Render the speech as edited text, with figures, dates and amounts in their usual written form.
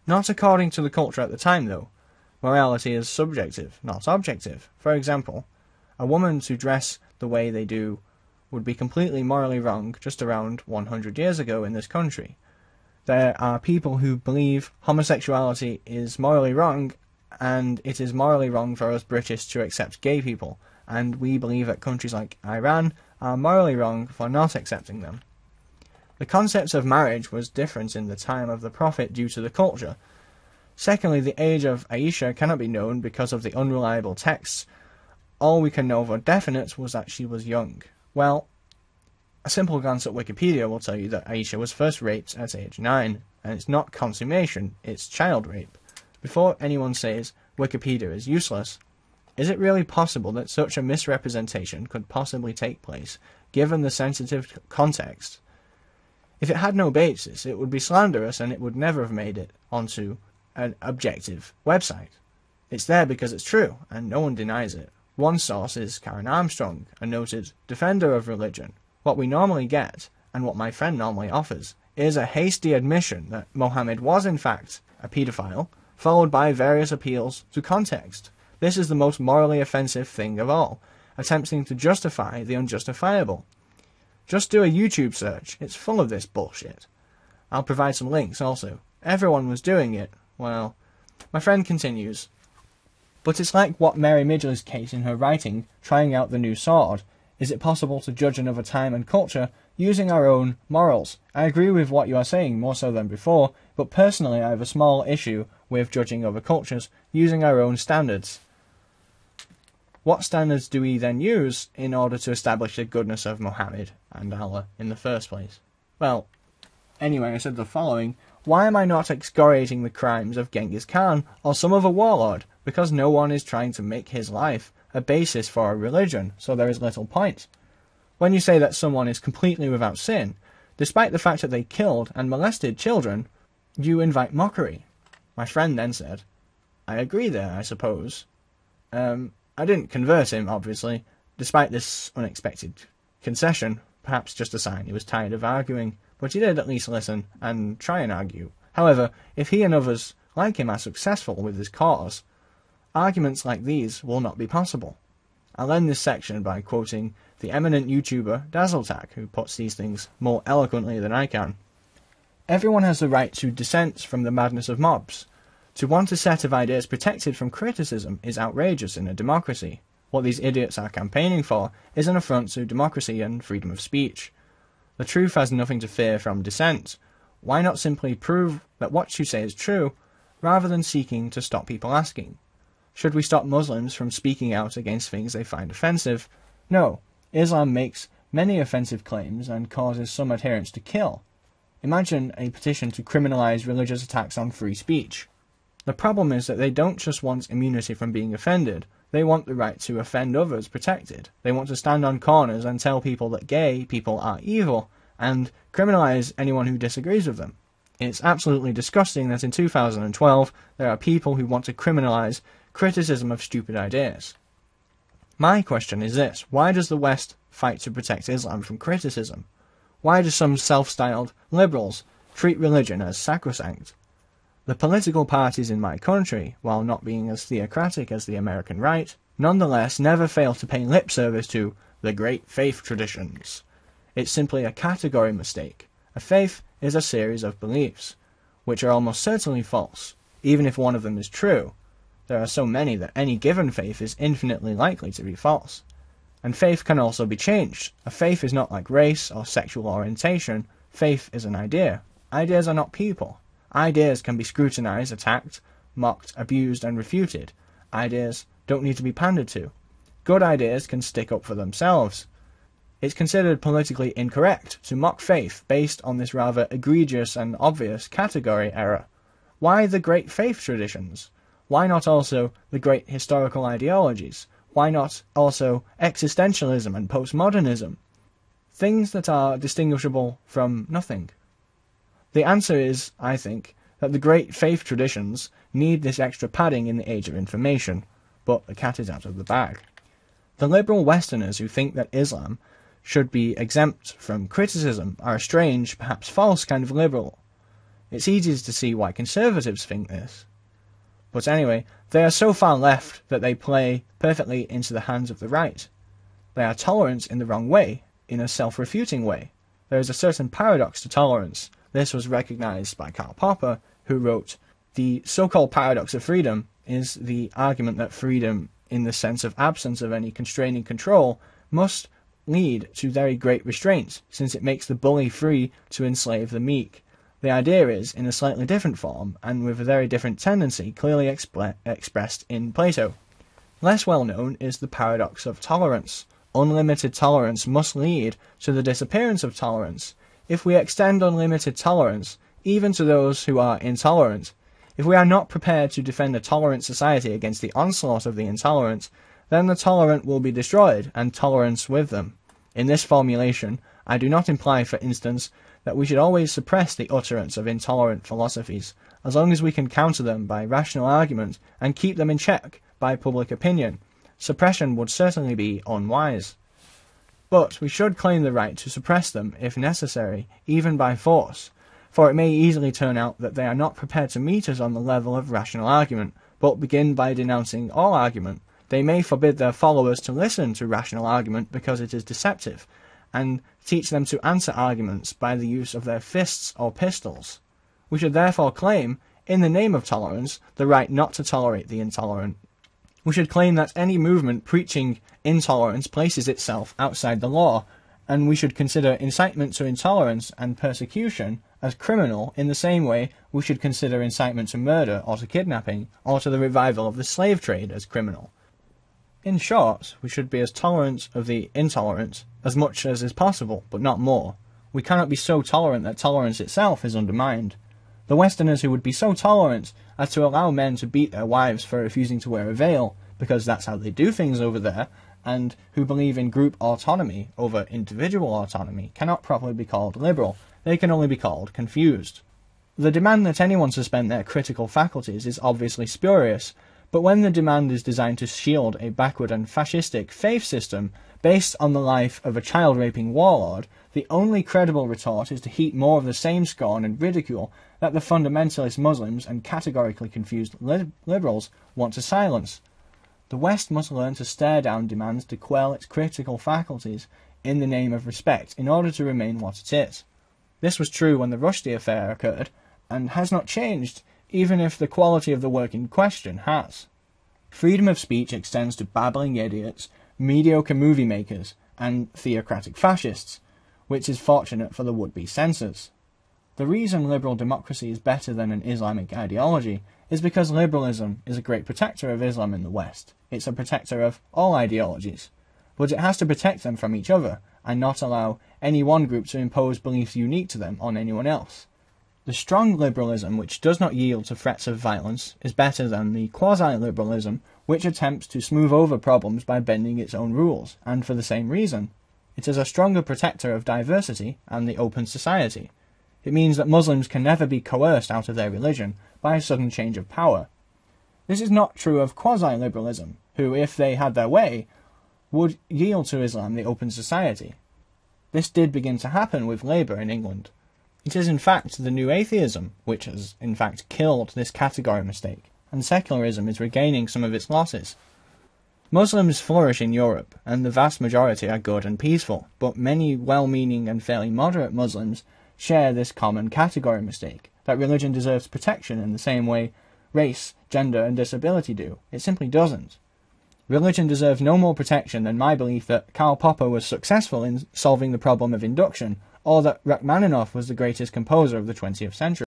Not according to the culture at the time, though. Morality is subjective, not objective. For example, a woman to dress the way they do would be completely morally wrong just around 100 years ago in this country. There are people who believe homosexuality is morally wrong, and it is morally wrong for us British to accept gay people, and we believe that countries like Iran are morally wrong for not accepting them. The concept of marriage was different in the time of the Prophet due to the culture. Secondly, the age of Aisha cannot be known because of the unreliable texts. All we can know for definite was that she was young. Well, a simple glance at Wikipedia will tell you that Aisha was first raped at age 9, and it's not consummation, it's child rape. Before anyone says Wikipedia is useless, is it really possible that such a misrepresentation could possibly take place, given the sensitive context? If it had no basis, it would be slanderous and it would never have made it onto an objective website. It's there because it's true, and no one denies it. One source is Karen Armstrong, a noted defender of religion. What we normally get, and what my friend normally offers, is a hasty admission that Mohammed was in fact a paedophile, followed by various appeals to context. This is the most morally offensive thing of all, attempting to justify the unjustifiable. Just do a YouTube search, it's full of this bullshit. I'll provide some links also. Everyone was doing it. Well, my friend continues, but it's like what Mary Midgley's case in her writing, Trying Out the New Sword. Is it possible to judge another time and culture using our own morals? I agree with what you are saying more so than before, but personally I have a small issue with judging other cultures using our own standards. What standards do we then use in order to establish the goodness of Muhammad and Allah in the first place? Well, anyway, I said the following. Why am I not excoriating the crimes of Genghis Khan or some other warlord? Because no one is trying to make his life a basis for a religion, so there is little point. When you say that someone is completely without sin, despite the fact that they killed and molested children, you invite mockery. My friend then said, I agree there, I suppose. I didn't convert him, obviously, despite this unexpected concession, perhaps just a sign he was tired of arguing, but he did at least listen and try and argue. However, if he and others like him are successful with his cause, arguments like these will not be possible. I'll end this section by quoting the eminent YouTuber Dazzletac, who puts these things more eloquently than I can. Everyone has the right to dissent from the madness of mobs. To want a set of ideas protected from criticism is outrageous in a democracy. What these idiots are campaigning for is an affront to democracy and freedom of speech. The truth has nothing to fear from dissent. Why not simply prove that what you say is true, rather than seeking to stop people asking? Should we stop Muslims from speaking out against things they find offensive? No. Islam makes many offensive claims and causes some adherents to kill. Imagine a petition to criminalize religious attacks on free speech. The problem is that they don't just want immunity from being offended, they want the right to offend others protected. They want to stand on corners and tell people that gay people are evil, and criminalize anyone who disagrees with them. It's absolutely disgusting that in 2012 there are people who want to criminalize criticism of stupid ideas. My question is this: why does the West fight to protect Islam from criticism? Why do some self-styled liberals treat religion as sacrosanct? The political parties in my country, while not being as theocratic as the American right, nonetheless never fail to pay lip service to the great faith traditions. It's simply a category mistake. A faith is a series of beliefs, which are almost certainly false, even if one of them is true. There are so many that any given faith is infinitely likely to be false. And faith can also be changed. A faith is not like race or sexual orientation. Faith is an idea. Ideas are not people. Ideas can be scrutinized, attacked, mocked, abused, and refuted. Ideas don't need to be pandered to. Good ideas can stick up for themselves. It's considered politically incorrect to mock faith based on this rather egregious and obvious category error. Why the great faith traditions? Why not also the great historical ideologies? Why not also existentialism and postmodernism? Things that are distinguishable from nothing. The answer is, I think, that the great faith traditions need this extra padding in the age of information, but the cat is out of the bag. The liberal Westerners who think that Islam should be exempt from criticism are a strange, perhaps false kind of liberal. It's easy to see why conservatives think this. But anyway, they are so far left that they play perfectly into the hands of the right. They are tolerant in the wrong way, in a self-refuting way. There is a certain paradox to tolerance. This was recognized by Karl Popper, who wrote, "The so-called paradox of freedom is the argument that freedom, in the sense of absence of any constraining control, must lead to very great restraint, since it makes the bully free to enslave the meek. The idea is, in a slightly different form, and with a very different tendency, clearly expressed in Plato. Less well known is the paradox of tolerance. Unlimited tolerance must lead to the disappearance of tolerance. If we extend unlimited tolerance, even to those who are intolerant, if we are not prepared to defend a tolerant society against the onslaught of the intolerant, then the tolerant will be destroyed, and tolerance with them. In this formulation, I do not imply, for instance, that we should always suppress the utterance of intolerant philosophies, as long as we can counter them by rational argument and keep them in check by public opinion. Suppression would certainly be unwise. But we should claim the right to suppress them, if necessary, even by force, for it may easily turn out that they are not prepared to meet us on the level of rational argument, but begin by denouncing all argument. They may forbid their followers to listen to rational argument because it is deceptive, and teach them to answer arguments by the use of their fists or pistols. We should therefore claim, in the name of tolerance, the right not to tolerate the intolerant. We should claim that any movement preaching intolerance places itself outside the law, and we should consider incitement to intolerance and persecution as criminal in the same way we should consider incitement to murder or to kidnapping or to the revival of the slave trade as criminal. In short, we should be as tolerant of the intolerant as much as is possible, but not more. We cannot be so tolerant that tolerance itself is undermined. The Westerners who would be so tolerant as to allow men to beat their wives for refusing to wear a veil, because that's how they do things over there, and who believe in group autonomy over individual autonomy, cannot properly be called liberal. They can only be called confused. The demand that anyone suspend their critical faculties is obviously spurious, but when the demand is designed to shield a backward and fascistic faith system based on the life of a child-raping warlord, the only credible retort is to heap more of the same scorn and ridicule that the fundamentalist Muslims and categorically confused liberals want to silence. The West must learn to stare down demands to quell its critical faculties in the name of respect in order to remain what it is. This was true when the Rushdie affair occurred, and has not changed, even if the quality of the work in question has. Freedom of speech extends to babbling idiots, mediocre movie makers, and theocratic fascists, which is fortunate for the would-be censors. The reason liberal democracy is better than an Islamic ideology is because liberalism is a great protector of Islam in the West. It's a protector of all ideologies, but it has to protect them from each other, and not allow any one group to impose beliefs unique to them on anyone else. The strong liberalism which does not yield to threats of violence is better than the quasi-liberalism which attempts to smooth over problems by bending its own rules, and for the same reason. It is a stronger protector of diversity and the open society. It means that Muslims can never be coerced out of their religion by a sudden change of power. This is not true of quasi-liberalism, who, if they had their way, would yield to Islam the open society. This did begin to happen with Labour in England. It is in fact the new atheism which has in fact killed this category mistake, and secularism is regaining some of its losses. Muslims flourish in Europe, and the vast majority are good and peaceful, but many well-meaning and fairly moderate Muslims share this common category mistake, that religion deserves protection in the same way race, gender and disability do. It simply doesn't. Religion deserves no more protection than my belief that Karl Popper was successful in solving the problem of induction, or that Rachmaninoff was the greatest composer of the 20th century.